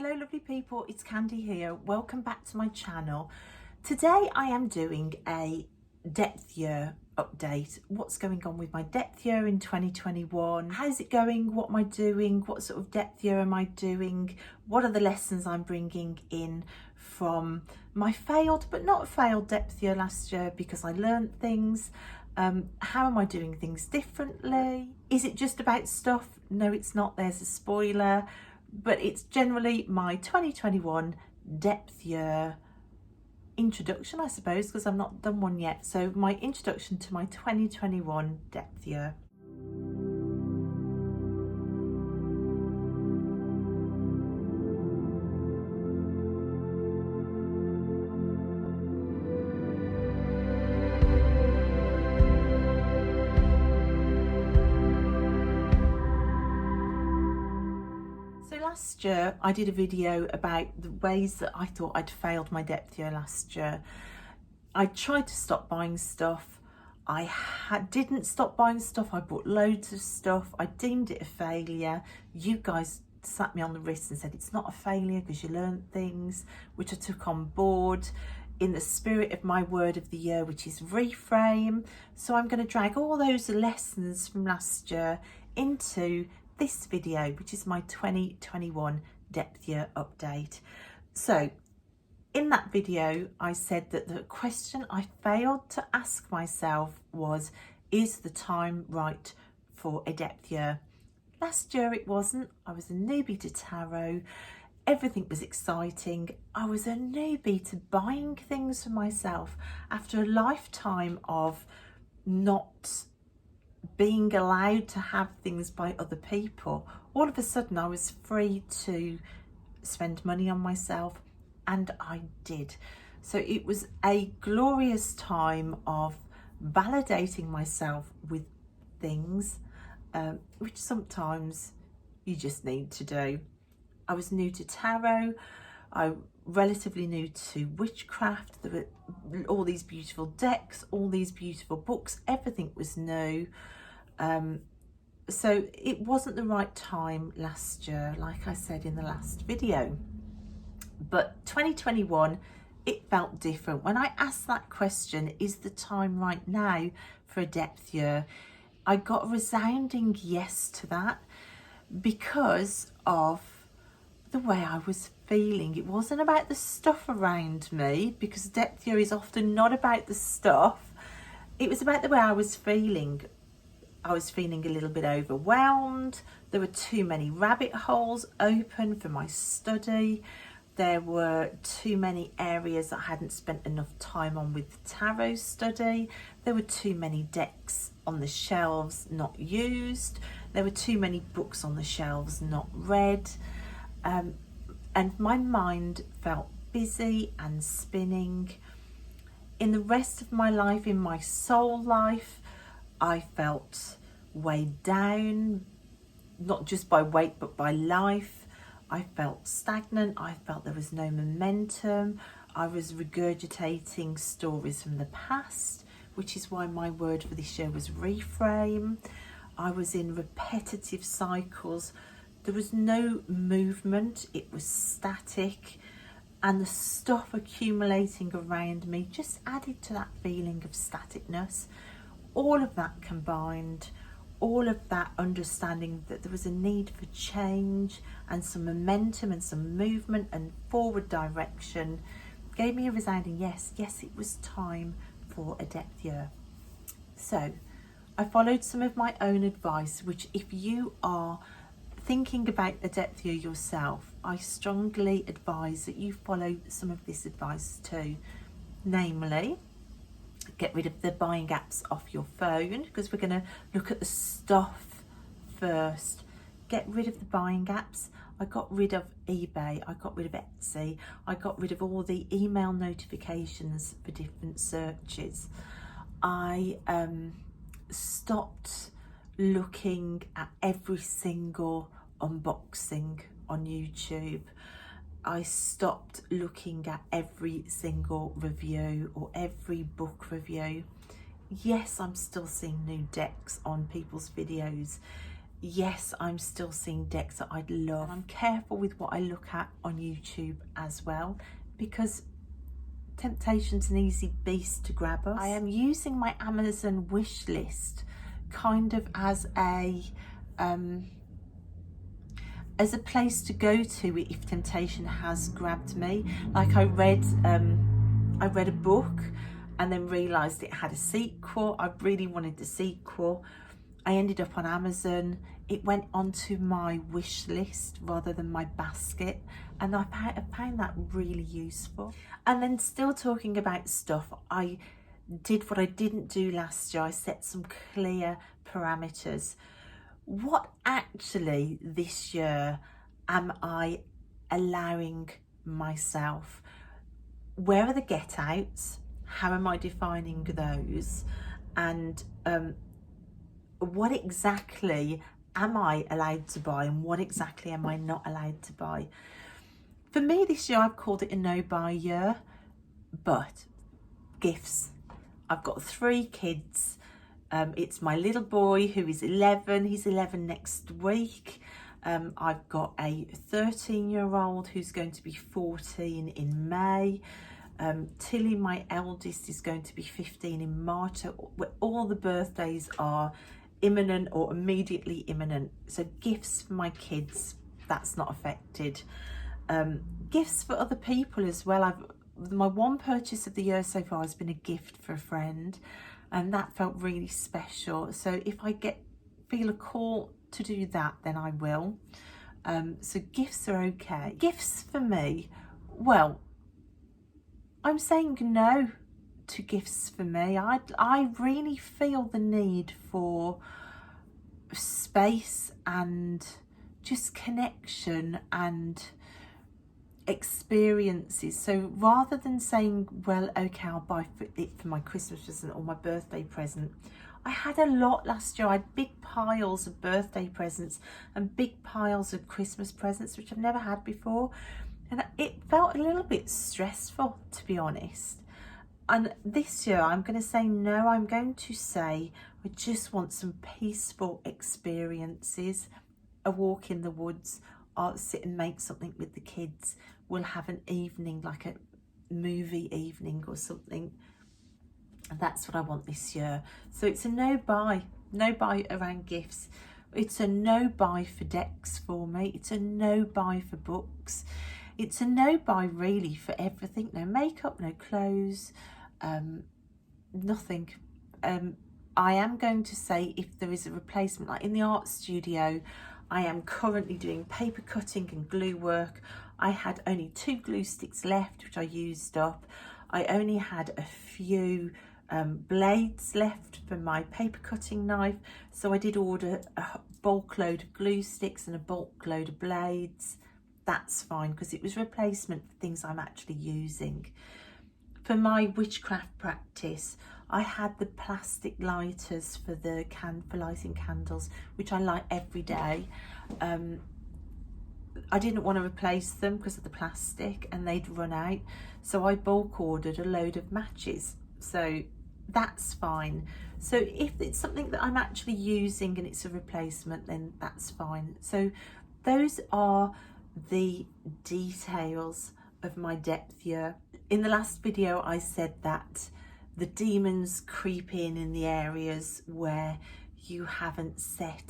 Hello lovely people, it's Candy here. Welcome back to my channel. Today I am doing a depth year update. What's going on with my depth year in 2021? How's it going? What am I doing? What sort of depth year am I doing? What are the lessons I'm bringing in from my failed but not failed depth year last year because I learned things? How am I doing things differently? Is it just about stuff? No, it's not. There's a spoiler. But it's generally my 2021 depth year introduction, I suppose, because I've not done one yet. So my introduction to my 2021 depth year. Last year I did a video about the ways that I thought I'd failed my depth year last year. I tried to stop buying stuff. I didn't stop buying stuff. I bought loads of stuff. I deemed it a failure. You guys slapped me on the wrist and said it's not a failure because you learned things, which I took on board in the spirit of my word of the year, which is reframe. So I'm going to drag all those lessons from last year into this video, which is my 2021 depth year update. So in that video I said that the question I failed to ask myself was, is the time right for a depth year? Last year it wasn't. I was a newbie to tarot. Everything was exciting. I was a newbie to buying things for myself after a lifetime of not being allowed to have things by other people. All of a sudden I was free to spend money on myself, and I did. So it was a glorious time of validating myself with things, which sometimes you just need to do. I was new to tarot. I relatively new to witchcraft. There were all these beautiful decks, all these beautiful books, everything was new. So it wasn't the right time last year, like I said in the last video. But 2021, it felt different. When I asked that question, is the time right now for a depth year? I got a resounding yes to that because of the way I was feeling. It wasn't about the stuff around me, because depth year is often not about the stuff. It was about the way I was feeling. I was feeling a little bit overwhelmed. There were too many rabbit holes open for my study. There were too many areas I hadn't spent enough time on with tarot study. There were too many decks on the shelves not used. There were too many books on the shelves not read. And my mind felt busy and spinning. In the rest of my life, in my soul life, I felt weighed down, not just by weight but by life. I felt stagnant. I felt there was no momentum. I was regurgitating stories from the past, which is why my word for this year was reframe. I was in repetitive cycles. There was no movement. It was static, and the stuff accumulating around me just added to that feeling of staticness. All of that combined, all of that understanding that there was a need for change and some momentum and some movement and forward direction, gave me a resounding yes. Yes, it was time for a depth year. So I followed some of my own advice, which if you are thinking about a depth year yourself, I strongly advise that you follow some of this advice too. Namely, get rid of the buying apps off your phone, because we're going to look at the stuff first. Get rid of the buying apps. I got rid of eBay, I got rid of Etsy, I got rid of all the email notifications for different searches. I stopped looking at every single unboxing on YouTube. I stopped looking at every single review or every book review. Yes, I'm still seeing new decks on people's videos. yes, I'm still seeing decks that I'd love. I'm careful with what I look at on YouTube as well, because temptation's an easy beast to grab us. I am using my Amazon wish list kind of as a place to go to if temptation has grabbed me. Like I read a book and then realised it had a sequel. I really wanted the sequel. I ended up on Amazon. It went onto my wish list rather than my basket, and I found that really useful. And then still talking about stuff, I did what I didn't do last year. I set some clear parameters. What actually this year am I allowing myself? Where are the get outs? How am I defining those? And what exactly am I allowed to buy and what exactly am I not allowed to buy? For me this year, I've called it a no buy year, but gifts. I've got 3 kids. It's my little boy who is 11. He's 11 next week. I've got a 13-year-old who's going to be 14 in May. Tilly, my eldest, is going to be 15 in March. All the birthdays are imminent or immediately imminent. So gifts for my kids, that's not affected. Gifts for other people as well. My one purchase of the year so far has been a gift for a friend, and that felt really special. So if I feel a call to do that, then I will. So gifts are okay. Gifts for me, well, I'm saying no to gifts for me. I really feel the need for space and just connection and experiences. So rather than saying, well, okay, I'll buy it for my Christmas present or my birthday present, I had a lot last year. I had big piles of birthday presents and big piles of Christmas presents, which I've never had before. And it felt a little bit stressful, to be honest. And this year I'm going to say no. I'm going to say I just want some peaceful experiences. A walk in the woods, or sit and make something with the kids. We'll have an evening, like a movie evening or something. And that's what I want this year. So it's a no buy around gifts. It's a no buy for decks for me. It's a no buy for books. It's a no buy really for everything. No makeup, no clothes, nothing. I am going to say if there is a replacement, like in the art studio, I am currently doing paper cutting and glue work. I had only 2 glue sticks left, which I used up. I only had a few blades left for my paper cutting knife. So I did order a bulk load of glue sticks and a bulk load of blades. That's fine because it was replacement for things I'm actually using. For my witchcraft practice, I had the plastic lighters for lighting candles, which I light every day. I didn't want to replace them because of the plastic and they'd run out. So I bulk ordered a load of matches. So that's fine. So if it's something that I'm actually using and it's a replacement, then that's fine. So those are the details of my depth year. In the last video, I said that the demons creep in the areas where you haven't set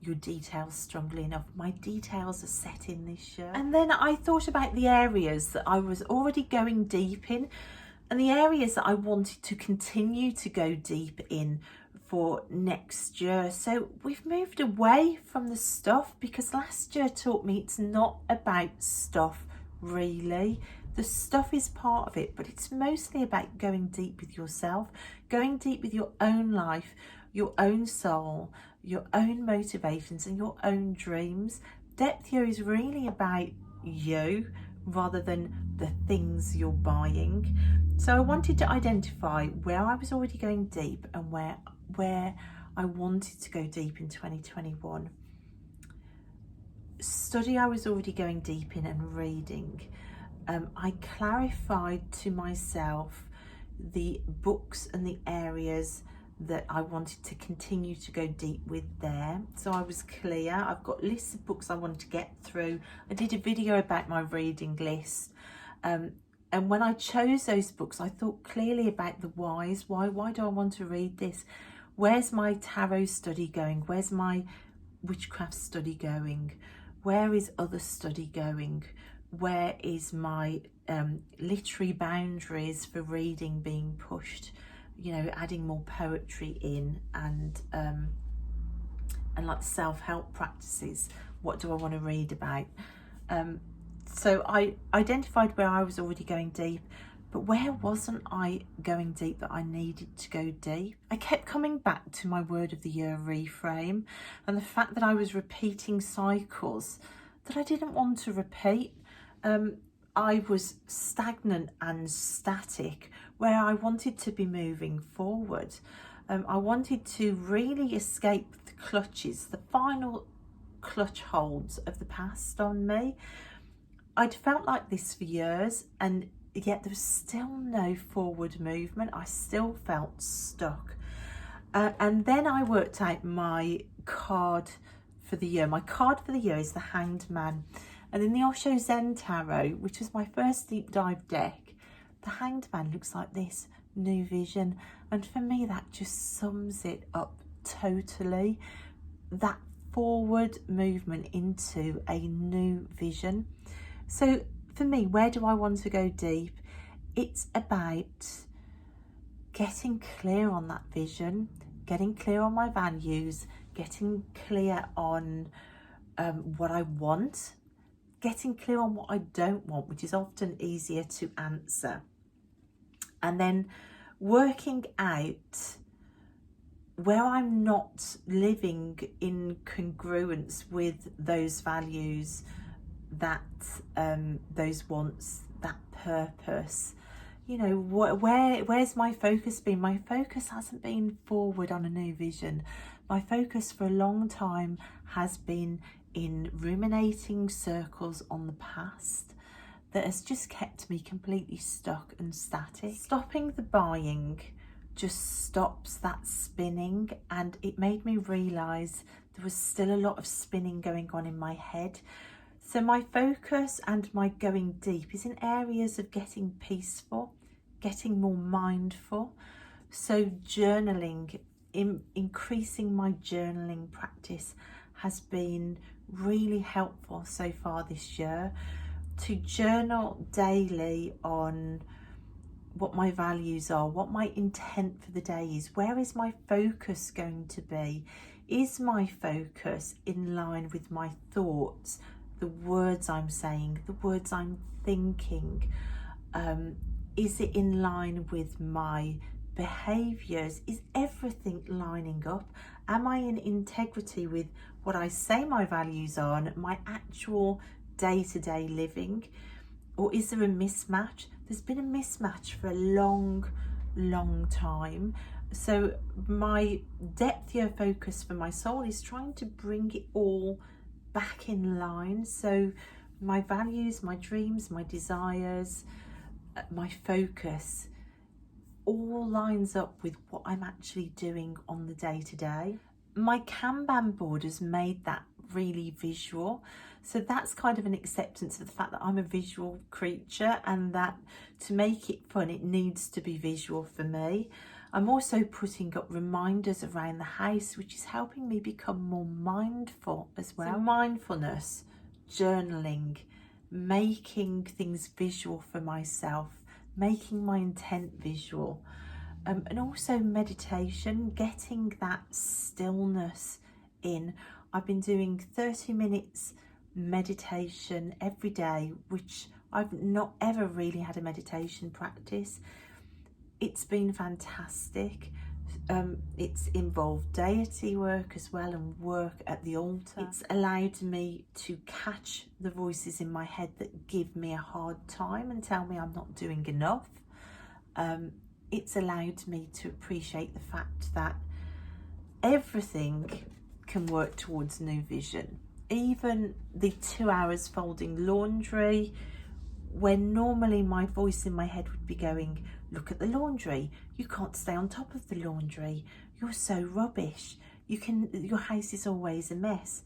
your details strongly enough. My details are set in this year. And then I thought about the areas that I was already going deep in and the areas that I wanted to continue to go deep in for next year. So we've moved away from the stuff because last year taught me it's not about stuff really. The stuff is part of it, but it's mostly about going deep with yourself, going deep with your own life, your own soul, your own motivations and your own dreams. Depth here is really about you rather than the things you're buying. So I wanted to identify where I was already going deep and where I wanted to go deep in 2021. Study I was already going deep in and reading. I clarified to myself the books and the areas that I wanted to continue to go deep with there. So I was clear. I've got lists of books I wanted to get through. I did a video about my reading list. And when I chose those books, I thought clearly about the whys. Why do I want to read this? Where's my tarot study going? Where's my witchcraft study going? Where is other study going? Where is my literary boundaries for reading being pushed? You know, adding more poetry in, and like self-help practices. What do I want to read about? So I identified where I was already going deep, but where wasn't I going deep that I needed to go deep? I kept coming back to my word of the year reframe, and the fact that I was repeating cycles that I didn't want to repeat. I was stagnant and static where I wanted to be moving forward. I wanted to really escape the clutches, the final clutch holds of the past on me. I'd felt like this for years, and yet there was still no forward movement. I still felt stuck. And then I worked out my card for the year. My card for the year is the Hanged Man. And in the Osho Zen Tarot, which was my first deep dive deck, the Hanged Man looks like this, new vision. And for me, that just sums it up totally. That forward movement into a new vision. So for me, where do I want to go deep? It's about getting clear on that vision, getting clear on my values, getting clear on what I want, getting clear on what I don't want, which is often easier to answer. And then working out where I'm not living in congruence with those values, that those wants, that purpose. You know, where's my focus been? My focus hasn't been forward on a new vision. My focus for a long time has been in ruminating circles on the past that has just kept me completely stuck and static. Stopping the buying just stops that spinning, and it made me realise there was still a lot of spinning going on in my head. So my focus and my going deep is in areas of getting peaceful, getting more mindful. So journaling, increasing my journaling practice has been really helpful so far this year. To journal daily on what my values are, what my intent for the day is, where is my focus going to be? Is my focus in line with my thoughts, the words I'm saying, the words I'm thinking? Is it in line with my behaviours? Is everything lining up? Am I in integrity with what I say my values are and my actual day-to-day living? Or is there a mismatch? There's been a mismatch for a long time. So my depth year focus for my soul is trying to bring it all back in line. So my values, my dreams, my desires, my focus all lines up with what I'm actually doing on the day-to-day. My Kanban board has made that really visual. So that's kind of an acceptance of the fact that I'm a visual creature, and that to make it fun, it needs to be visual for me. I'm also putting up reminders around the house, which is helping me become more mindful as well. So mindfulness, journaling, making things visual for myself, making my intent visual, and also meditation, getting that stillness in. I've been doing 30 minutes meditation every day, which I've not ever really had a meditation practice. It's been fantastic. It's involved deity work as well, and work at the altar. It's allowed me to catch the voices in my head that give me a hard time and tell me I'm not doing enough. It's allowed me to appreciate the fact that everything can work towards new vision. Even the 2 hours folding laundry when normally my voice in my head would be going, look at the laundry, you can't stay on top of the laundry, you're so rubbish, your house is always a mess.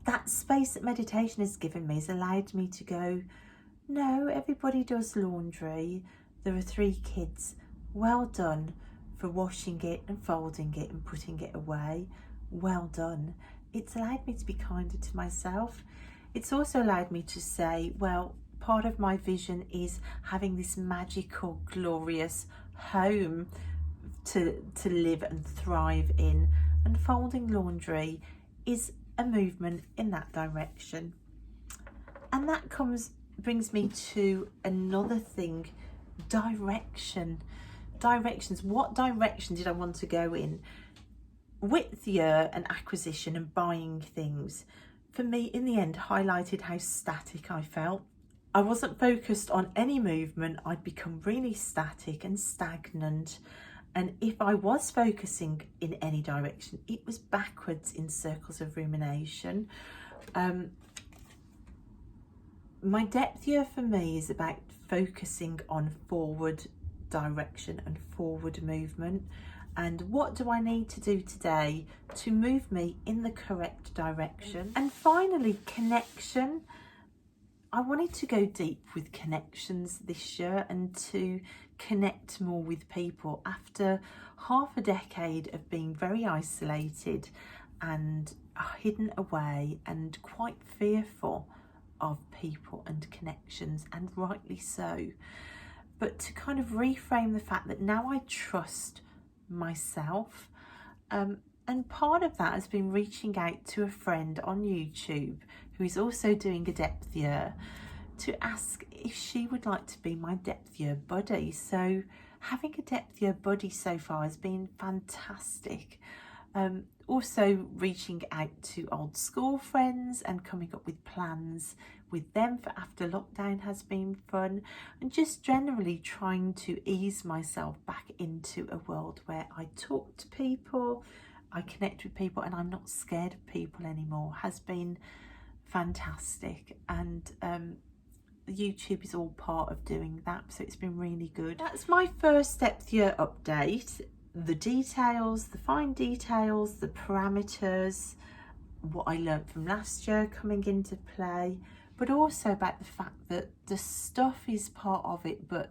That space that meditation has given me has allowed me to go, no, everybody does laundry. There are 3 kids. Well done for washing it and folding it and putting it away. Well done. It's allowed me to be kinder to myself. It's also allowed me to say, well, part of my vision is having this magical, glorious home to live and thrive in, and folding laundry is a movement in that direction. And that brings me to another thing, directions. What direction did I want to go in? Width-year and acquisition and buying things, for me in the end highlighted how static I felt. I wasn't focused on any movement. I'd become really static and stagnant, and if I was focusing in any direction, it was backwards in circles of rumination. My depth year for me is about focusing on forward direction and forward movement, and what do I need to do today to move me in the correct direction. And finally, connection. I wanted to go deep with connections this year and to connect more with people after half a decade of being very isolated and hidden away and quite fearful of people and connections, and rightly so. But to kind of reframe the fact that now I trust myself, and part of that has been reaching out to a friend on YouTube who is also doing a depth year to ask if she would like to be my depth year buddy. So having a depth year buddy so far has been fantastic. Also reaching out to old school friends and coming up with plans with them for after lockdown has been fun, and just generally trying to ease myself back into a world where I talk to people, I connect with people, and I'm not scared of people anymore has been fantastic. And YouTube is all part of doing that, so it's been really good. That's my first depth year update. The details, the fine details, the parameters, what I learned from last year coming into play, but also about the fact that the stuff is part of it, but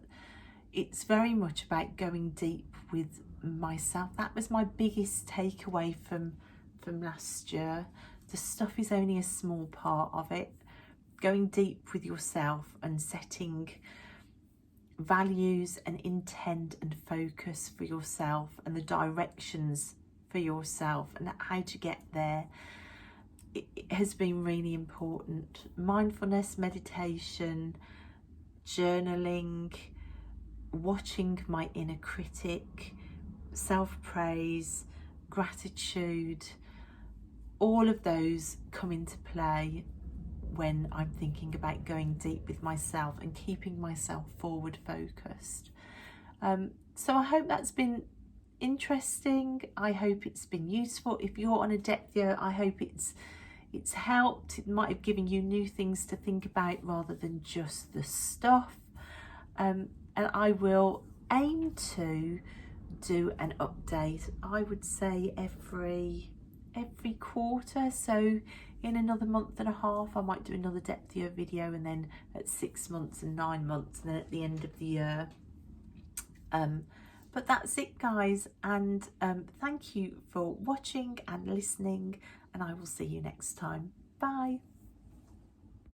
it's very much about going deep with myself. That was my biggest takeaway from last year. The stuff is only a small part of it. Going deep with yourself and setting values and intent and focus for yourself and the directions for yourself and how to get there, it has been really important. Mindfulness, meditation, journaling, watching my inner critic, self-praise, gratitude, all of those come into play when I'm thinking about going deep with myself and keeping myself forward focused. So I hope that's been interesting. I hope it's been useful. If you're on a depth year, I hope it's helped. It might have given you new things to think about rather than just the stuff. And I will aim to do an update, I would say every quarter. So in another month and a half I might do another depth year video, and then at 6 months and 9 months, and then at the end of the year. But that's it, guys, and thank you for watching and listening, and I will see you next time. Bye.